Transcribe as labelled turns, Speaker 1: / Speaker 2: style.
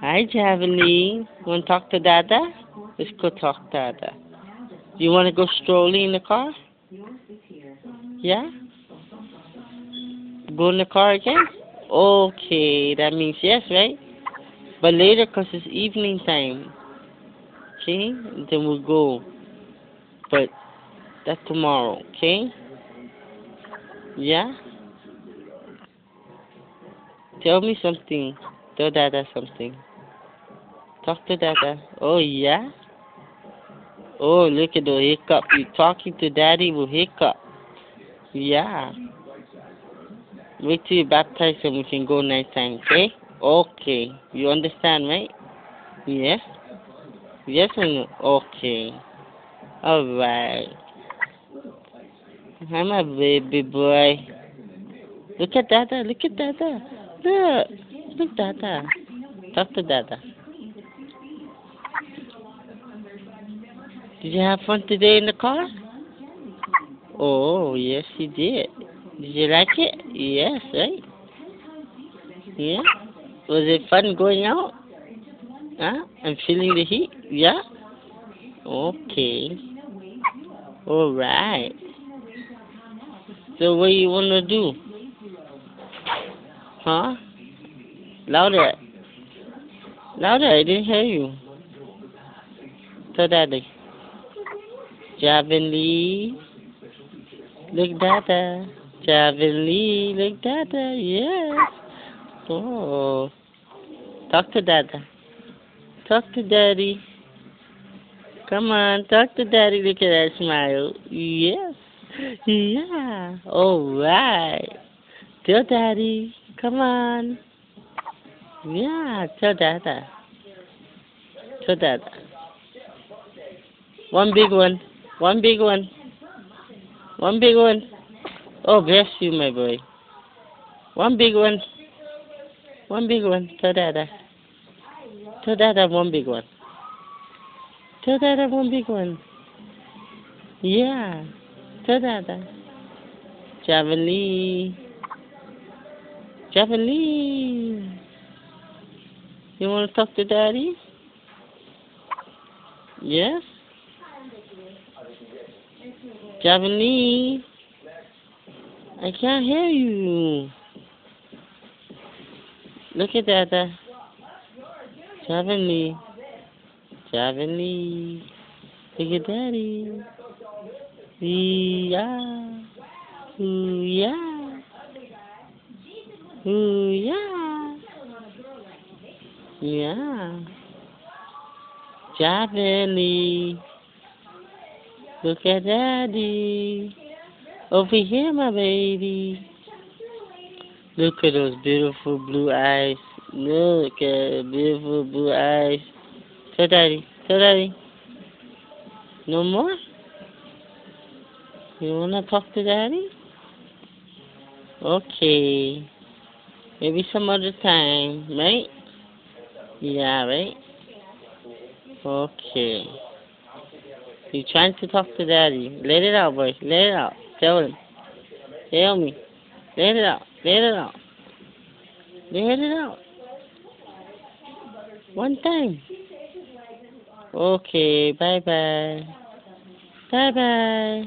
Speaker 1: Hi, Javeline. Want to talk to Dada? Let's go talk to Dada. Do you want to go strolling in the car? Yeah? Go in the car again? Okay, that means yes, right? But later, 'cause it's evening time. Okay? Then we'll go. But that's tomorrow, okay? Yeah? Tell me something. Tell Dada something. Talk to Dada. Oh, yeah? Oh, look at the hiccup. You talking to Daddy with hiccup. Yeah. Wait till you baptize and we can go next time, okay? Okay. You understand, right? Yes? Yes or no? Okay. Alright. I'm a baby boy. Look at Dada. Look at Dada. Look. Look, Dada. Talk to Dada. Did you have fun today in the car? Oh, yes, you did. Did you like it? Yes, right? Yeah? Was it fun going out? Huh? And feeling the heat? Yeah? Okay. Alright. So what you wanna do? Huh? Louder. Louder, I didn't hear you. Tell Daddy. Javelin. Look Dada. Javelin. Look Dada. Yes. Oh. Talk to Dada. Talk to Daddy. Come on, talk to Daddy. Look at that smile. Yes. Yeah. Alright. Tell Daddy. Come on. Yeah, tell Dada. Tell Dada. One big one. One big one. One big one. Oh, bless you, my boy. One big one. One big one. Tell Dada. Tell Dada one big one. Tell Dada one big one. Yeah. Tell Dada. Javelin. Javelin. You want to talk to Daddy? Yes? Javelin. I can't hear you. Look at Dada. Javelin. Javelin. Look at Daddy. Yeah. Ooh, yeah. Ooh, yeah. Yeah. Javelin. Look at Daddy. Over here, my baby. Look at those beautiful blue eyes. Look at beautiful blue eyes. Tell Daddy. Tell Daddy. No more? You wanna talk to Daddy? Okay. Maybe some other time, right? Yeah, right? Okay. You trying to talk to Daddy. Let it out, boy. Let it out. Tell him. Tell me. Let it out. Let it out. Let it out. One time. Okay. Bye-bye. Bye-bye.